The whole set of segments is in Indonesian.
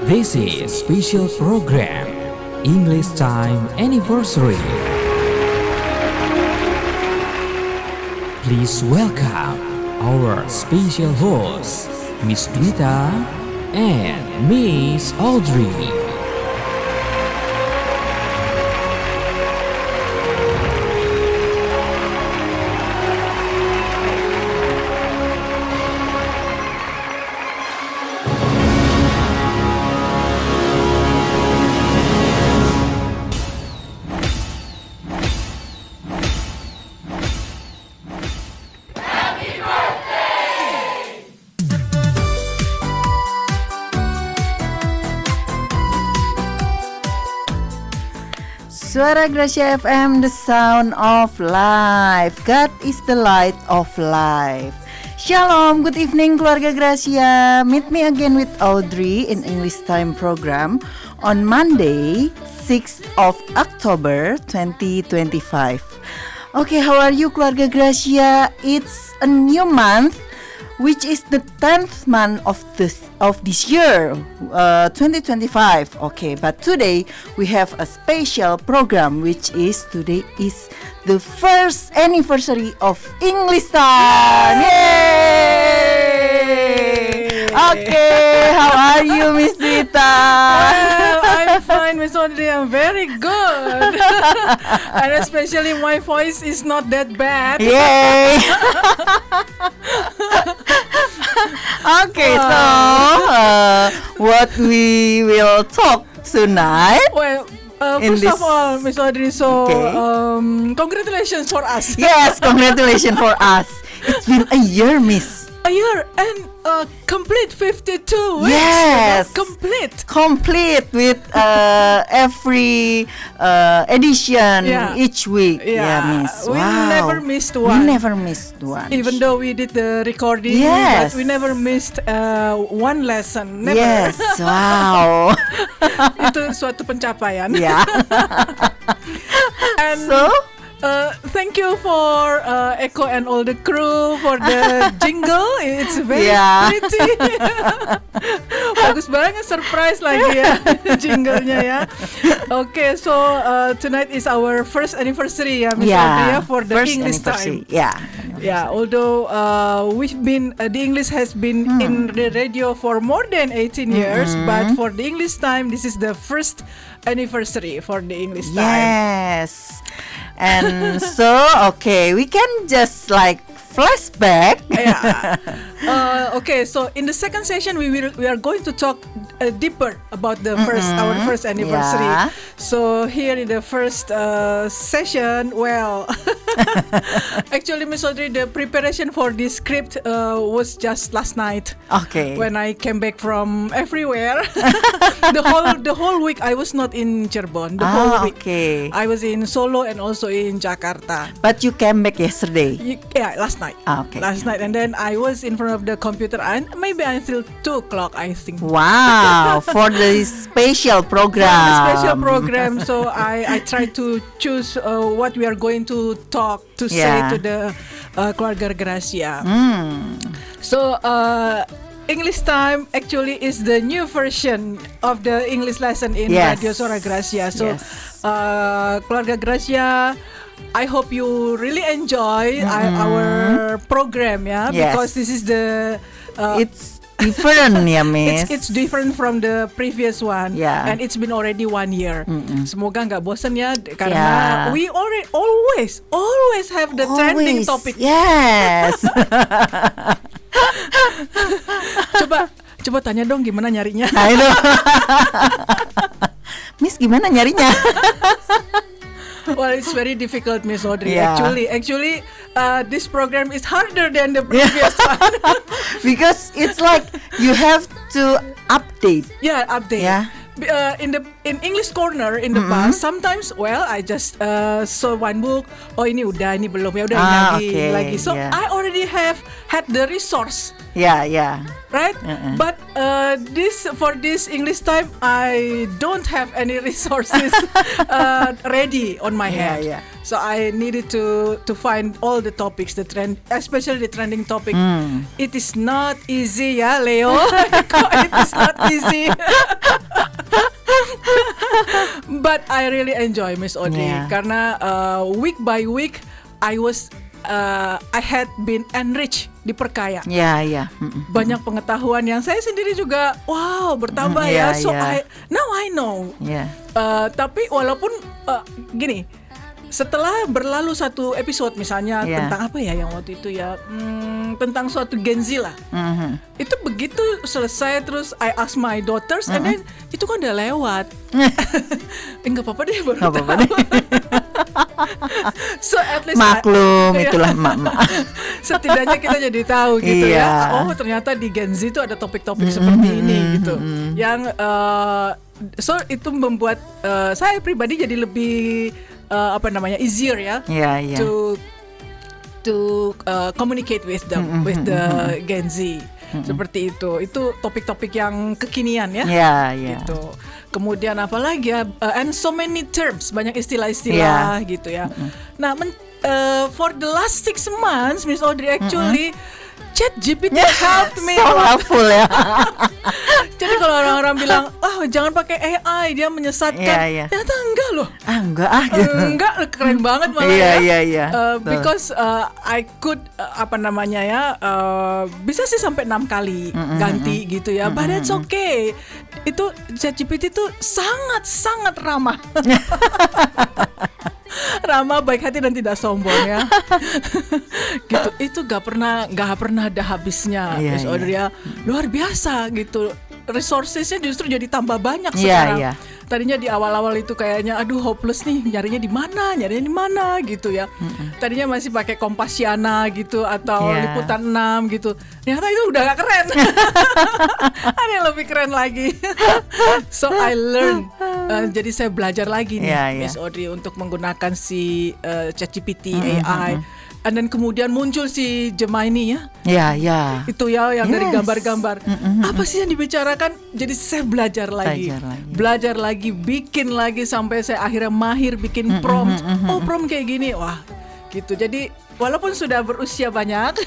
This is special program English Time Anniversary. Please welcome our special hosts, Miss Dwita and Miss Audrey. Suara Gracia FM, the sound of life. God is the light of life. Shalom, good evening keluarga Gracia. Meet me again with Audrey in English Time program on Monday, 6th of October 2025. Okay, how are you keluarga Gracia? It's a new month, which is the 10th month of this year, 2025. Okay, but today we have a special program, which is today is the first anniversary of English Time. Yay! Okay, how are you, Miss Dita? Well, I'm fine, Miss Audrey. I'm very good. And especially my voice is not that bad. Yay! Okay, so what we will talk tonight? Well, In first this- of all, Miss Audrey, so Okay. congratulations for us. Yes, congratulations for us. It's been a year, Miss. A year and complete 52 weeks. Yes. Complete. With every edition Yeah. each week. Miss. We Wow. never missed We one. never missed one. Even though we did the recording, Yes. but we never missed one lesson. Never. Yes, wow. Itu suatu pencapaian. Yeah. And So, thank you for Eko and all the crew for the jingle. It's very Yeah. pretty. Bagus banget, surprise lagi ya jinglenya ya. Okay, so tonight is our first anniversary ya, Miss Audrey, for the first English anniversary. time. Yeah. Yeah, although we've been the English has been in the radio for more than 18 years, but for the English time, this is the first anniversary for the English time. Yes. And so, okay, we can just like flashback. Yeah. Okay, so in the second session we are going to talk deeper about the our first anniversary. Yeah. So here in the first session, well, actually, Miss Audrey, the preparation for this script was just last night. Okay. When I came back from everywhere, the whole week I was not in Cirebon. The whole week Okay. I was in Solo and also in Jakarta. But you came back yesterday. Yeah, last night. Okay. Last night, and then I was in front of the computer, and maybe until 2:00, I think. Wow, for the special program. The special program. So I tried to choose what we are going to talk to say Yeah. to the keluarga Gracia. So English Time actually is the new version of the English lesson in Yes. Radio Suara Gracia. So Yes. keluarga Gracia, I hope you really enjoy our program, yeah, Yes. because this is the It's different, ya, Miss. it's different from the previous one, Yeah. and it's been already 1 year. Semoga nggak bosan ya, karena Yeah. we always have the trending Always. topic. Yes. Coba tanya dong gimana nyarinya. I know. Miss, gimana nyarinya? Well, it's very difficult, Miss Audrey. Yeah. Actually, this program is harder than the previous one. Because it's like you have to update. Yeah, update. Yeah. In English Corner in the past, sometimes I just saw one book. Oh, ini udah, ini belum, ya udah ini Okay, lagi. So yeah. I already have had the resource Yeah. right? But for this English time, I don't have any resources ready on my hand. Yeah. So I needed to find all the topics, the trend, especially the trending topic. It is not easy, ya, Leo. It is not easy. But I really enjoy, Miss Audrey, karena week by week I had been enriched, diperkaya. Yeah. Banyak pengetahuan yang saya sendiri juga bertambah ya. So now I know. Yeah. Tapi walaupun gini, setelah berlalu satu episode misalnya tentang apa ya yang waktu itu ya, tentang suatu Gen Z lah. Itu begitu selesai terus I ask my daughters and then itu kan udah lewat. Enggak apa-apa deh, baru tahu. So at least maklum itulah emak-emak. Setidaknya kita jadi tahu gitu ya. Oh ternyata di Gen Z itu ada topik-topik seperti ini gitu. Yang so itu membuat saya pribadi jadi lebih easier ya, to communicate with them, with the Gen Z. Seperti itu topik-topik yang kekinian ya. Gitu. Kemudian apalagi ya, and so many terms, banyak istilah-istilah gitu ya. Nah, for the last 6 months, Miss Audrey actually ChatGPT helped me. So helpful ya. Jadi kalau orang-orang bilang, jangan pakai AI, dia menyesatkan. Ternyata enggak loh. Enggak, keren banget malah because I could bisa sih sampai 6 kali ganti gitu ya. But that's okay. Itu ChatGPT itu sangat ramah. Ramah, baik hati dan tidak sombong ya. Gitu. Itu gak pernah ada habisnya, Miss Audrey ya. Luar biasa gitu. Resourcesnya justru jadi tambah banyak sekarang. Tadinya di awal-awal itu kayaknya hopeless nih, nyarinya di mana gitu ya. Tadinya masih pakai Kompasiana gitu atau Liputan 6 gitu. Ternyata itu udah gak keren. Ada yang lebih keren lagi. So I learn. Jadi saya belajar lagi nih, Miss Audrey, untuk menggunakan si ChatGPT AI. And then kemudian muncul si Gemini ya. Itu ya yang dari gambar-gambar. Apa sih yang dibicarakan? Jadi saya belajar lagi, bikin lagi sampai saya akhirnya mahir bikin prompt. Prompt kayak gini. Wah, gitu. Jadi walaupun sudah berusia banyak,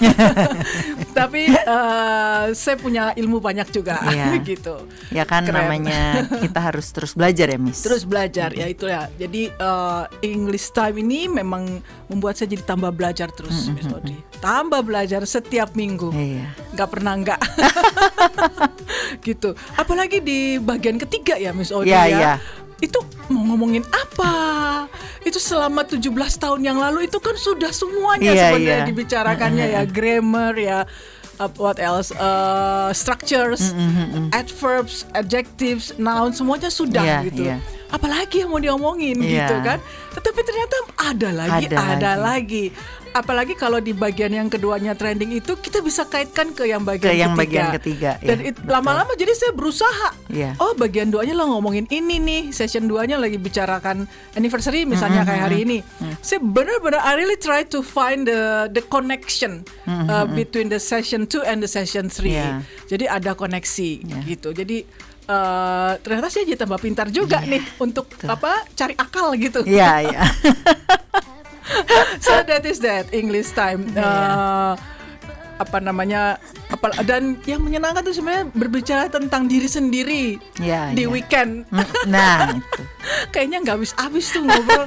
tapi saya punya ilmu banyak juga gitu. Ya kan, keren. Namanya kita harus terus belajar ya, Miss. Terus belajar ya itu ya. Jadi English Time ini memang membuat saya jadi tambah belajar terus, Miss Audrey. Tambah belajar setiap minggu. Gak pernah enggak. Gitu. Apalagi di bagian ketiga ya, Miss Audrey ya. Itu mau ngomongin apa? Itu selama 17 tahun yang lalu itu kan sudah semuanya sebenarnya dibicarakannya ya, grammar ya, what else, structures, adverbs, adjectives, noun, semuanya sudah gitu. Apalagi yang mau diomongin gitu kan? Tetapi ternyata ada lagi. Apalagi kalau di bagian yang keduanya trending itu kita bisa kaitkan ke yang bagian ketiga. Dan lama-lama jadi saya berusaha. Bagian 2-nya lah ngomongin ini nih. Session 2-nya lagi bicarakan anniversary misalnya kayak hari ini. Saya benar-benar I really try to find the connection between the session 2 and the session 3. Jadi ada koneksi gitu. Jadi ternyata saya jadi tambah pintar juga nih untuk cari akal gitu. So that is that English Time. Dan yang menyenangkan tuh sebenarnya berbicara tentang diri sendiri di weekend. Nah, itu. Kayaknya nggak habis-habis tuh ngobrol.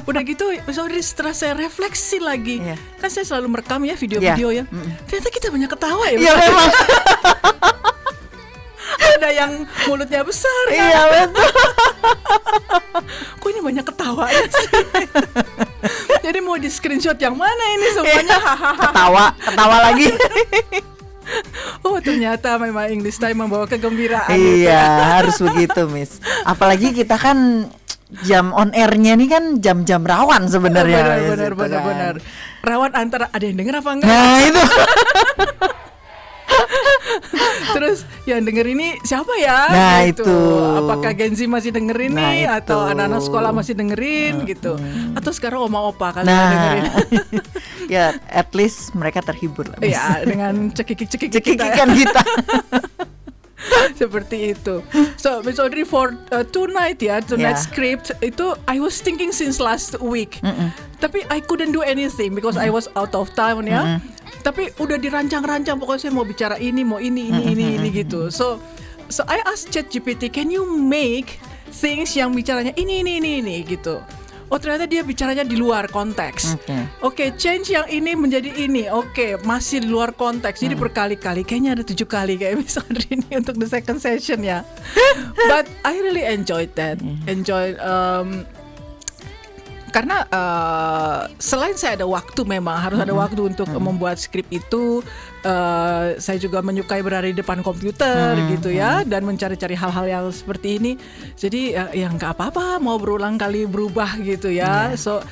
Udah gitu, sorry, setelah saya refleksi lagi, kan saya selalu merekam ya video-video ya. Ternyata kita banyak ketawa ya. Memang. Ada yang mulutnya besar kan? Iya betul. Kok ini banyak ketawanya sih? Jadi mau di screenshot yang mana ini semuanya? Ketawa lagi. Oh ternyata memang English Time membawa kegembiraan. Iya harus begitu, Miss. Apalagi kita kan jam on airnya nih kan jam-jam rawan sebenarnya. Benar. Rawan antara ada yang denger apa enggak? Nah itu. Terus yang denger ini siapa ya? Nah, gitu. itu. Apakah Gen Z masih dengerin Nah, nih, itu. atau anak-anak sekolah masih dengerin gitu? Atau sekarang oma opa kalian Nah, dengerin? ya at least mereka terhibur lah. Miss. Ya, dengan cekikik kita. Cekikikan kita. Seperti itu. So Miss Audrey, for tonight Yeah. script itu I was thinking since last week. Tapi I couldn't do anything because I was out of town ya. Tapi udah dirancang-rancang, pokoknya saya mau bicara ini, mau ini gitu. So I asked ChatGPT, can you make things yang bicaranya ini gitu. Oh, ternyata dia bicaranya di luar konteks. Oke, change yang ini menjadi ini. Oke, masih di luar konteks. Jadi berkali-kali, kayaknya ada 7 kali kayak Miss Audrey ini untuk the second session ya. But I really enjoyed that. Karena selain saya ada waktu, memang harus ada waktu untuk membuat skrip itu, saya juga menyukai berada di depan komputer gitu ya, dan mencari-cari hal-hal yang seperti ini. Jadi ya nggak apa-apa mau berulang kali berubah gitu ya. So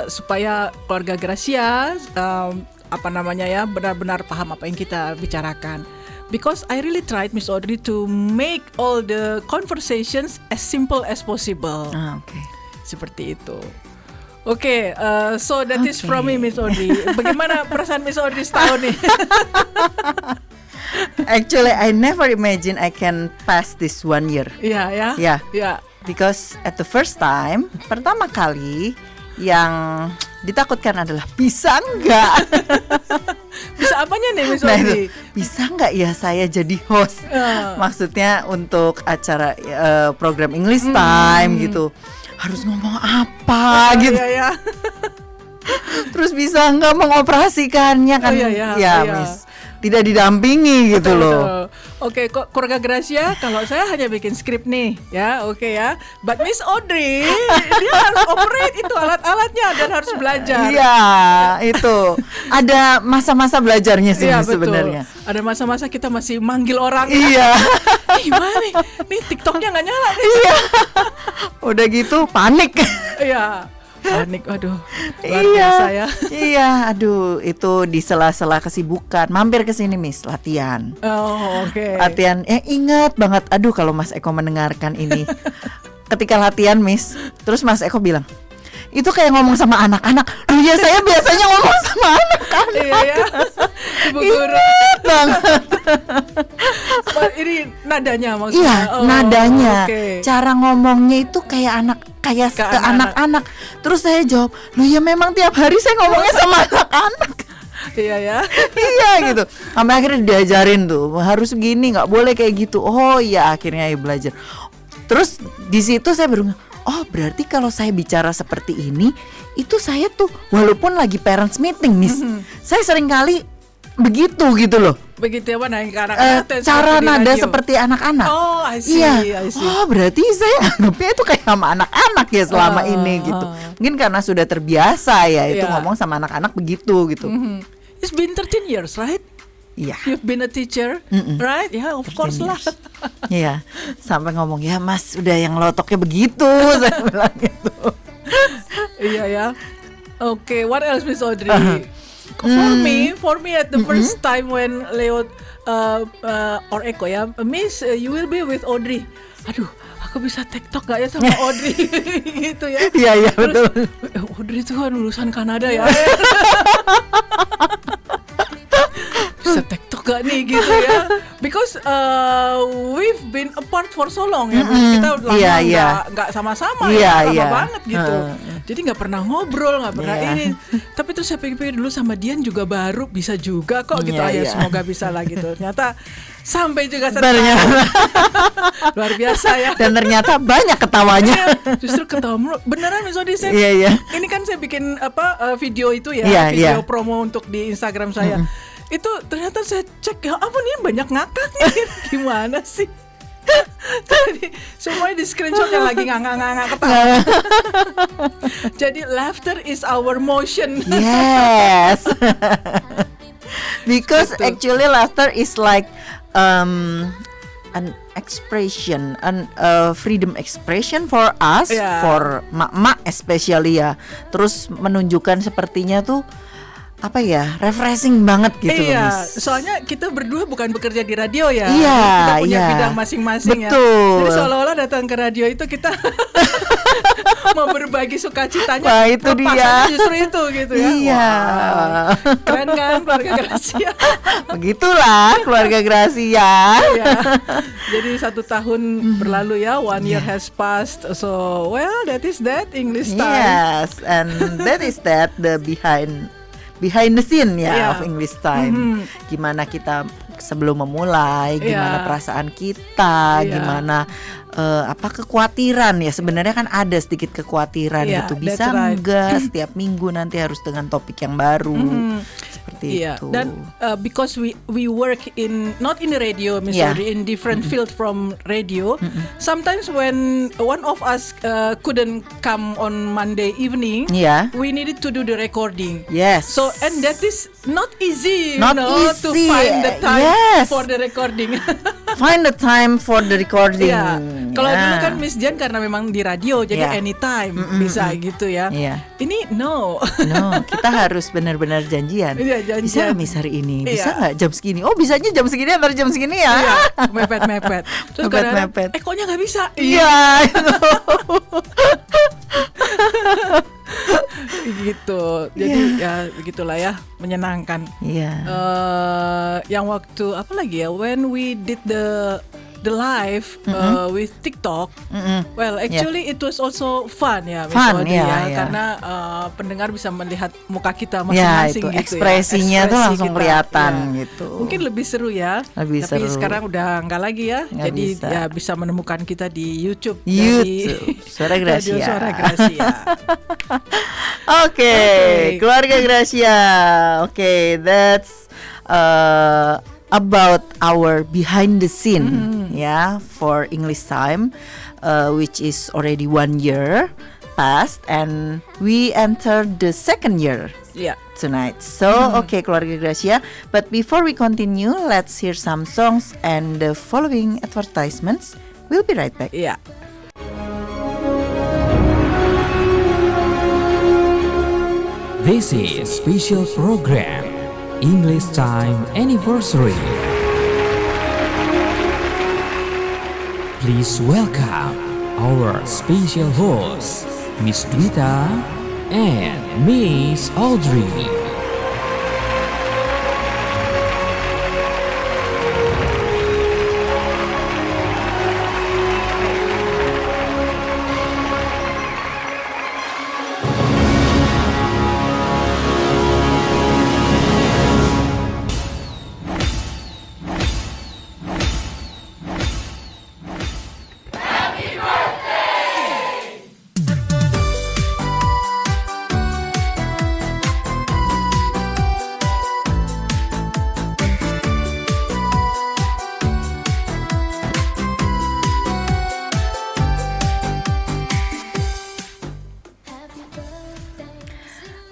supaya keluarga Gracia benar-benar paham apa yang kita bicarakan. Because I really tried, Miss Audrey, to make all the conversations as simple as possible. Seperti itu. Oke, so that is from me, Miss Audrey. Bagaimana perasaan Miss Audrey setahun nih? Actually, I never imagine I can pass this 1 year. Iya. Because at the first time, pertama kali yang ditakutkan adalah bisa nggak? Bisa apanya nih, Miss Nah, Audrey? bisa nggak ya saya jadi host? Maksudnya untuk acara program English Time gitu. Harus ngomong apa gitu. Iya. Terus bisa nggak mengoperasikannya kan? Miss, tidak didampingi gitu loh. Oke, kok keluarga Gracia, kalau saya hanya bikin skrip nih, ya, oke ya. But Miss Audrey, dia harus operate itu alat-alatnya dan harus belajar. Iya, itu ada masa-masa belajarnya sih sebenarnya. Ada masa-masa kita masih manggil orang. Iya. Gimana nih TikToknya nggak nyala nih. Iya. Udah gitu panik. Iya. Panik, aduh, luar biasa ya. Iya, aduh, itu di sela-sela kesibukan. Mampir ke sini, Miss, latihan. Oh, oke. Latihan, ingat banget. Aduh, kalau Mas Eko mendengarkan ini. Ketika latihan, Miss, terus Mas Eko bilang, itu kayak ngomong sama anak-anak. Loh ya, saya biasanya ngomong sama anak-anak. Iya ya. Ibu guru. Ingat banget. Ini nadanya maksudnya. Iya, nadanya. Okay. Cara ngomongnya itu kayak ke anak-anak. Terus saya jawab, loh ya memang tiap hari saya ngomongnya sama anak-anak. Iya ya. Iya gitu. Sampai akhirnya diajarin tuh, harus gini, nggak boleh kayak gitu. Oh iya, akhirnya ya belajar. Terus di situ saya baru, oh berarti kalau saya bicara seperti ini, itu saya tuh walaupun lagi parents meeting, Miss, saya sering kali begitu gitu loh. Begitu apa naik ke anak-anak? Cara nada seperti anak-anak. Oh, I see. Iya. Oh, berarti saya anggapnya itu kayak sama anak-anak ya selama ini gitu. Mungkin karena sudah terbiasa ya itu ngomong sama anak-anak begitu gitu. It's been 13 years, right? Iya. You've been a teacher, right? Ya, of course lah. Iya. Sampai ngomong, "Ya, Mas, udah yang lotoknya begitu." Saya bilang gitu. Iya ya. Okay, what else, Miss Audrey? For me at the first time when Leo or Eko ya, Miss, you will be with Audrey. Aduh, aku bisa TikTok gak ya sama Audrey gitu ya? Iya betul. Audrey itu kan lulusan Kanada ya. Bisa TikTok gak nih gitu ya? Because we've been apart for so long ya. Kita udah lama nggak sama-sama ya, lama banget gitu. Jadi nggak pernah ngobrol, nggak pernah ini. Tapi terus saya pikir dulu sama Dian juga baru bisa juga kok gitu. Semoga bisa lah gitu. Ternyata sampai juga luar biasa ya. Dan ternyata banyak ketawanya. Justru ketawa mulu. Beneran Miss Audrey, ini kan saya bikin video itu ya, video promo untuk di Instagram saya. Itu ternyata saya cek, ya apa nih banyak ngakaknya. Gimana sih? Jadi semuanya di screenshot yang lagi ngangak-ngangak ketawa. Jadi laughter is our motion. Yes. Because actually laughter is like an expression, freedom expression for us, for mak-mak especially ya. Terus menunjukkan sepertinya tuh apa ya, refreshing banget gitu loh, Iya, Miss. soalnya kita berdua bukan bekerja di radio ya. Iya, Kita punya iya. bidang masing-masing ya. Betul. Jadi seolah-olah datang ke radio itu kita mau berbagi sukacitanya. Wah, itu dia. Lepasannya justru itu gitu ya. Iya. Wow. Keren kan keluarga Gracia? Begitulah keluarga Gracia. Iya. Jadi 1 tahun berlalu ya, 1 year has passed. So, well, that is that English time. Yes, and that is that the behind the scene ya Yeah. of English time. Gimana kita sebelum memulai, gimana Yeah. perasaan kita, Yeah. gimana apa kekhawatiran ya, sebenarnya kan ada sedikit kekhawatiran Yeah, gitu, bisa that's right. enggak setiap minggu nanti harus dengan topik yang baru seperti Iya, itu. dan because we work in not in the radio, Miss Yeah. Audrey, in different field from radio. Sometimes when one of us couldn't come on Monday evening, Yeah. we needed to do the recording. Yes. So and that is not easy, Not to easy. find the time Yes. for the recording. Find the time for the recording. Iya. Kalau Ya. dulu kan Miss Jan karena memang di radio jadi Yeah. anytime bisa gitu ya. Iya. Ini no. No, kita harus benar-benar janjian. Iya, janjian. Bisa nggak, Miss, hari ini? Bisa Iya. nggak jam segini? Oh, bisanya jam segini antara jam segini ya? Iya, mepet-mepet. Terus kadang-kadang, Mepet-mepet. koknya nggak bisa. Iya. Gitu. Jadi ya begitulah ya, menyenangkan. Iya. Yang waktu apa lagi ya? When we did the live with TikTok. Well, actually it was also fun ya, Miss Fun, Audrey, ya, ya, ya. karena pendengar bisa melihat muka kita Ya, masing-masing itu gitu ekspresinya ya. tuh Ekspresi langsung kita, kelihatan ya. gitu. Mungkin lebih seru ya. Lebih Tapi seru. sekarang udah nggak lagi ya. Nggak Jadi bisa. ya bisa menemukan kita di YouTube. YouTube, Suara Gracia. Radio Suara Gracia. Oke, keluarga Gracia. Oke, that's about our behind the scene ya for English time, which is already 1 year past and we entered the 2nd year Ya. tonight. So, okay, keluarga Gracia. But before we continue, let's hear some songs and the following advertisements. We'll be right back. Iya. This is special program English Time Anniversary. Please welcome our special hosts, Miss Dwita and Miss Audrey.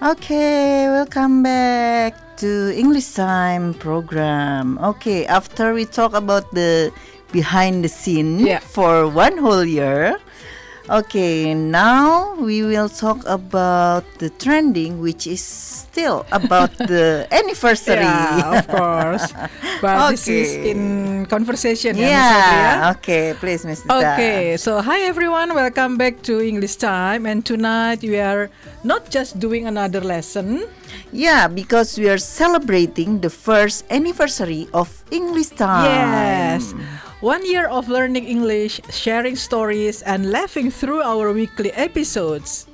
Okay, welcome back to English Time program. Okay, after we talk about the behind the scene Yeah. for 1 whole year. Okay, now we will talk about the trending, which is still about the anniversary. Yeah, of course. But this is Okay. in conversation ya, Miss Audrey, ya. Yeah, okay, please, Miss Dita. Okay, so hi everyone, welcome back to English Time, and tonight we are not just doing another lesson. Yeah, because we are celebrating the first anniversary of English Time. Yes, 1 year of learning English, sharing stories, and laughing through our weekly episodes.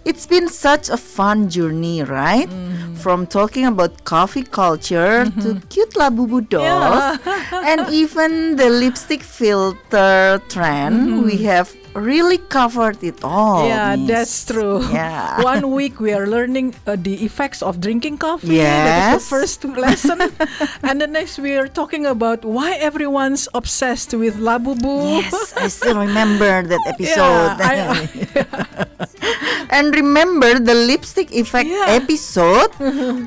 It's been such a fun journey, right? From talking about coffee culture to cute Labubu dolls and even the lipstick filter trend, we have really covered it all. Yeah, Miss. that's true. Yeah. 1 week we are learning the effects of drinking coffee. That is Yes. the first lesson. And the next we are talking about why everyone's obsessed with Labubu. Yes, I still remember that episode. Yeah, And remember the lipstick effect Yeah. episode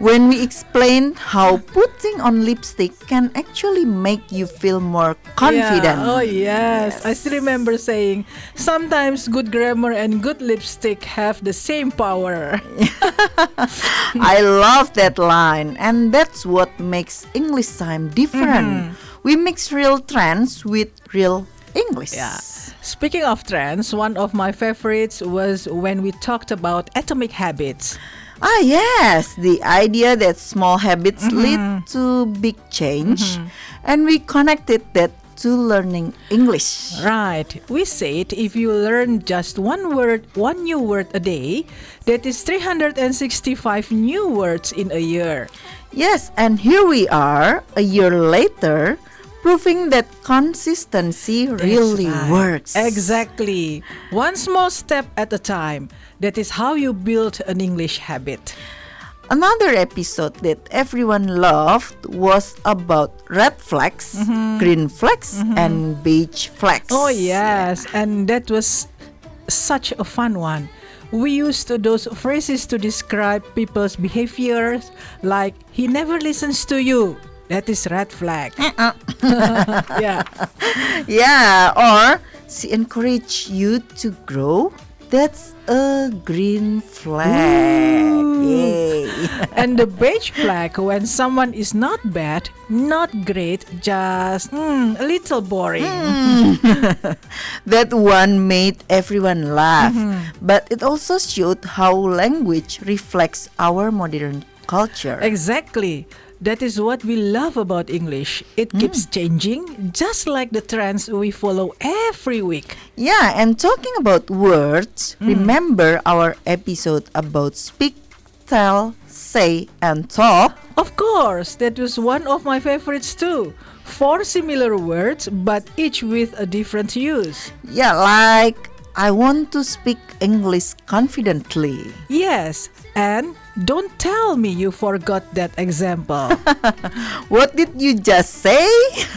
when we explained how putting on lipstick can actually make you feel more confident. Yeah. Oh yes. I still remember saying sometimes good grammar and good lipstick have the same power. I love that line, and that's what makes English time different. We mix real trends with real English. Yeah. Speaking of trends, one of my favorites was when we talked about atomic habits. Ah, yes, the idea that small habits lead to big change, and we connected that to learning English. Right. We said if you learn just one new word a day, that is 365 new words in a year. Yes, and here we are, a year later, proving that consistency really That's right. works. Exactly. One small step at a time. That is how you build an English habit. Another episode that everyone loved was about red flags, green flags, and beige flags. Oh yes, and that was such a fun one. We used those phrases to describe people's behaviors, like he never listens to you. That is red flag. Yeah. Yeah, or she encouraged you to grow. That's a green flag. Yay. And the beige flag when someone is not bad, not great, just a little boring. That one made everyone laugh. But it also showed how language reflects our modern culture. Exactly. That is what we love about English. It keeps changing, just like the trends we follow every week. Yeah, and talking about words, remember our episode about speak, tell, say, and talk? Of course, that was one of my favorites too. 4 similar words, but each with a different use. Yeah, like I want to speak English confidently. Yes, and don't tell me you forgot that example. What did you just say?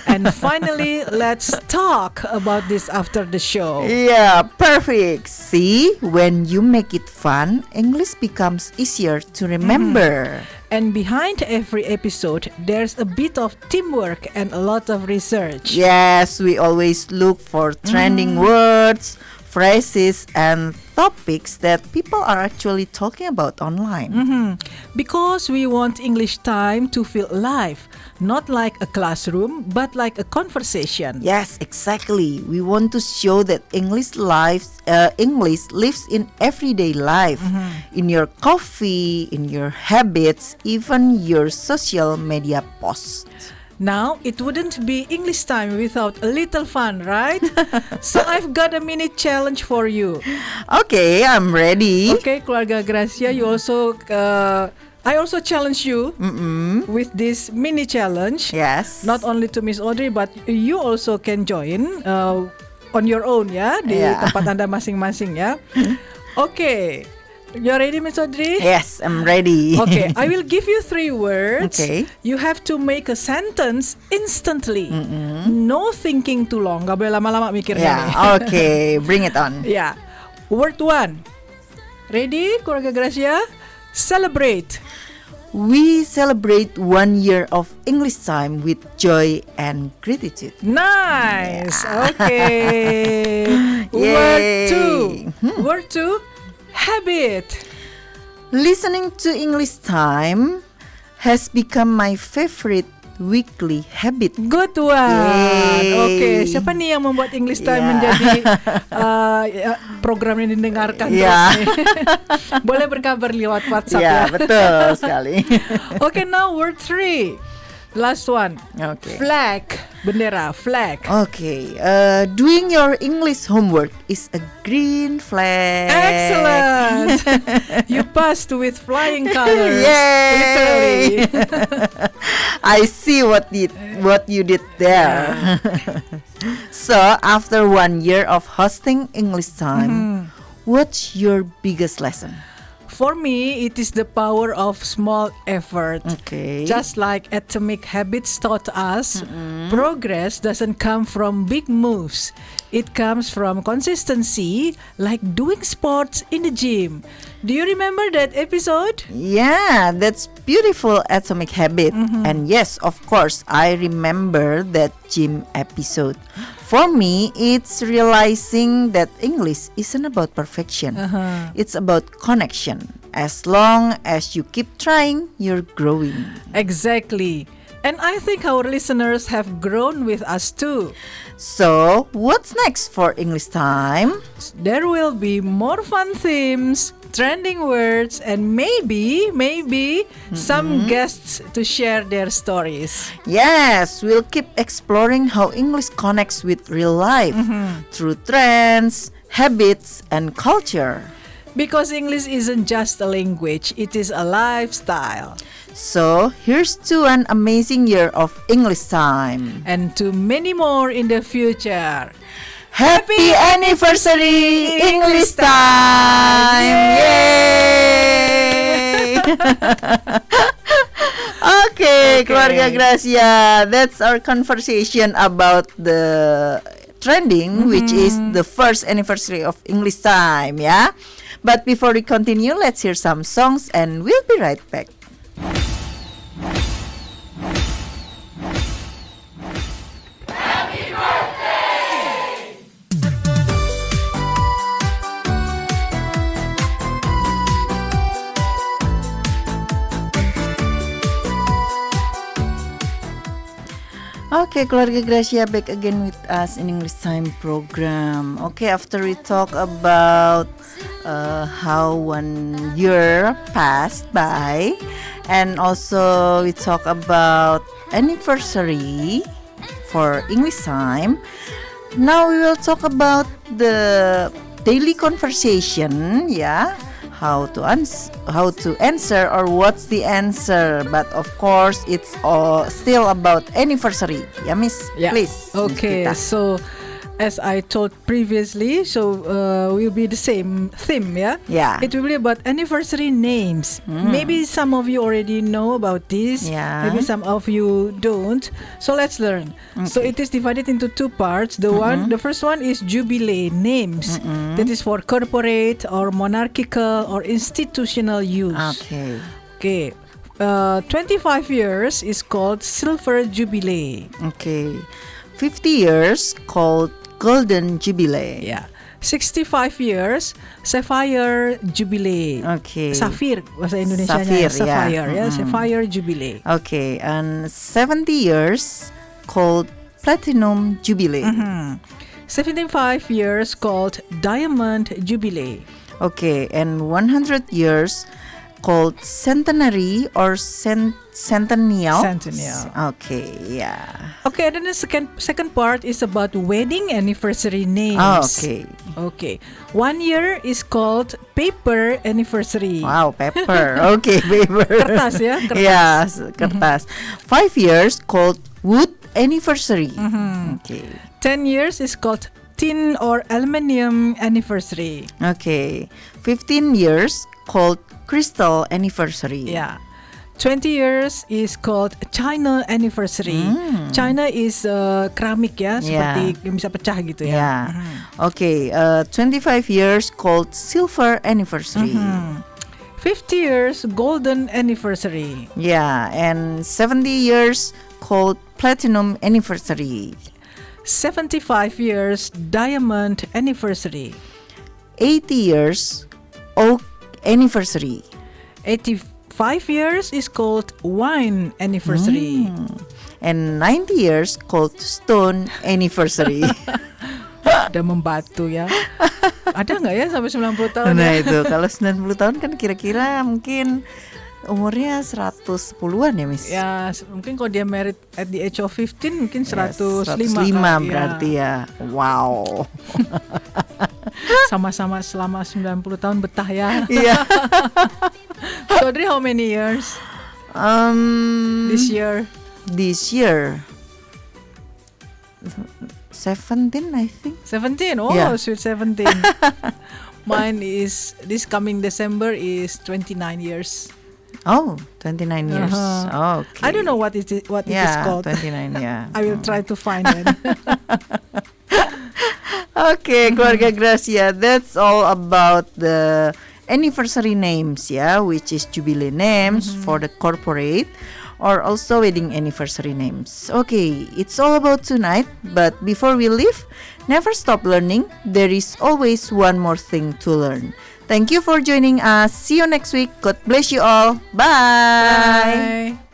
And finally, let's talk about this after the show. Yeah, perfect. See, when you make it fun, English becomes easier to remember. And behind every episode, there's a bit of teamwork and a lot of research. Yes, we always look for trending words, phrases, and topics that people are actually talking about online. Because we want English time to feel alive, not like a classroom, but like a conversation. Yes, exactly. We want to show that English lives in everyday life, in your coffee, in your habits, even your social media posts. Now, it wouldn't be English time without a little fun, right? So I've got a mini challenge for you. Okay, I'm ready. Okay, Keluarga Gracia, you also I also challenge you with this mini challenge. Yes. Not only to Miss Audrey, but you also can join on your own ya di Yeah. tempat Anda masing-masing ya. Okay. You're ready, Miss Audrey? Yes, I'm ready. Okay, I will give you 3 words. Okay. You have to make a sentence instantly. No thinking too long. Gak boleh lama-lama mikirnya nih. Yeah, okay, bring it on. Yeah. Word 1. Ready, Keluarga Gracia? Celebrate. We celebrate 1 year of English time with joy and gratitude. Nice. Okay. Yay. Word 2. Habit. Listening to English time has become my favorite weekly habit. Good one. Yay. Oke, siapa nih yang membuat English Time Yeah. menjadi program yang didengarkan Yeah. terus nih? Boleh berkabar lewat WhatsApp Ya, ya. betul sekali. Oke, now word 3. Last one. Okay. Flag. Bendera, flag. Okay, doing your English homework is a green flag. Excellent. You passed with flying colors. Yay. Literally. I see what you did there. So after 1 year of hosting English time, what's your biggest lesson? For me, it is the power of small effort. Okay. Just like Atomic Habits taught us, progress doesn't come from big moves. It comes from consistency, like doing sports in the gym. Do you remember that episode? Yeah, that's beautiful Atomic Habit. And yes, of course, I remember that gym episode. For me, it's realizing that English isn't about perfection. It's about connection. As long as you keep trying, you're growing. Exactly. And I think our listeners have grown with us too. So, what's next for English time? There will be more fun themes, trending words, and maybe some guests to share their stories. Yes, we'll keep exploring how English connects with real life through trends, habits, and culture. Because English isn't just a language, it is a lifestyle. So, here's to an amazing year of English time. And to many more in the future. Happy anniversary English time! Yay! Okay, keluarga Gracia, that's our conversation about the trending, which is the first anniversary of English time, yeah? But before we continue, let's hear some songs and we'll be right back. Okay, keluarga Gracia, back again with us in English Time program. Okay, after we talk about how 1 year passed by, and also we talk about anniversary for English Time. Now we will talk about the daily conversation, yeah. How to answer or what's the answer, but of course it's still about anniversary, yeah, Miss. Yeah. Please. Okay, Miss Tita. so as I told previously, so will be the same theme, yeah? Yeah. It will be about anniversary names. Maybe some of you already know about this. Yeah. Maybe some of you don't. So let's learn. So it is divided into two parts. The first one is jubilee names. That is for corporate or monarchical or institutional use. Okay. Okay. 25 years is called silver jubilee. Okay. 50 years called Golden Jubilee. Yeah. 65 years sapphire jubilee. Okay. Safir bahasa Indonesianya. Safir, Sapphire, yeah. ya. Sapphire jubilee. Okay, and 70 years called Platinum Jubilee. 75 years called diamond jubilee. Okay, and 100 years called Centenary or Centennial. Centennial. Okay, yeah. Okay, then the second part is about wedding anniversary names. Oh, okay. Okay. 1 year is called paper anniversary. Wow, paper. Okay, paper. Kertas ya, kertas. Yes, kertas. 5 years called wood anniversary. Okay. 10 years is called tin or aluminium anniversary. Okay. 15 years called crystal anniversary. Yeah. 20 years is called China anniversary. China is keramik ya, seperti yang bisa pecah gitu ya. Yeah. Okay, 25 years called silver anniversary. 50 years golden anniversary. Yeah, and 70 years called platinum anniversary. 75 years diamond anniversary. 80 years oak anniversary. 85 years is called wine anniversary. And 90 years called stone anniversary. Udah membatu ya. Ada nggak ya sampai 90 tahun? Nah ya? itu kalau 90 tahun kan kira-kira mungkin umurnya 110-an ya, Miss? Ya, mungkin kalau dia married at the age of 15 mungkin 105 105 kali, berarti ya. Wow. Sama-sama selama 90 tahun betah ya. Iya. So, Audrey, how many years this year? This year 17, I think. 17. Oh, Yeah. sweet 17. Mine is this coming December is 29 years. Oh, 29 years. Oh, okay. I don't know what it is called. 29, yeah. I will try to find it. Okay, Keluarga Gracia, that's all about the anniversary names, yeah, which is jubilee names for the corporate or also wedding anniversary names. Okay, it's all about tonight, but before we leave, never stop learning. There is always one more thing to learn. Thank you for joining us. See you next week. God bless you all. Bye. Bye.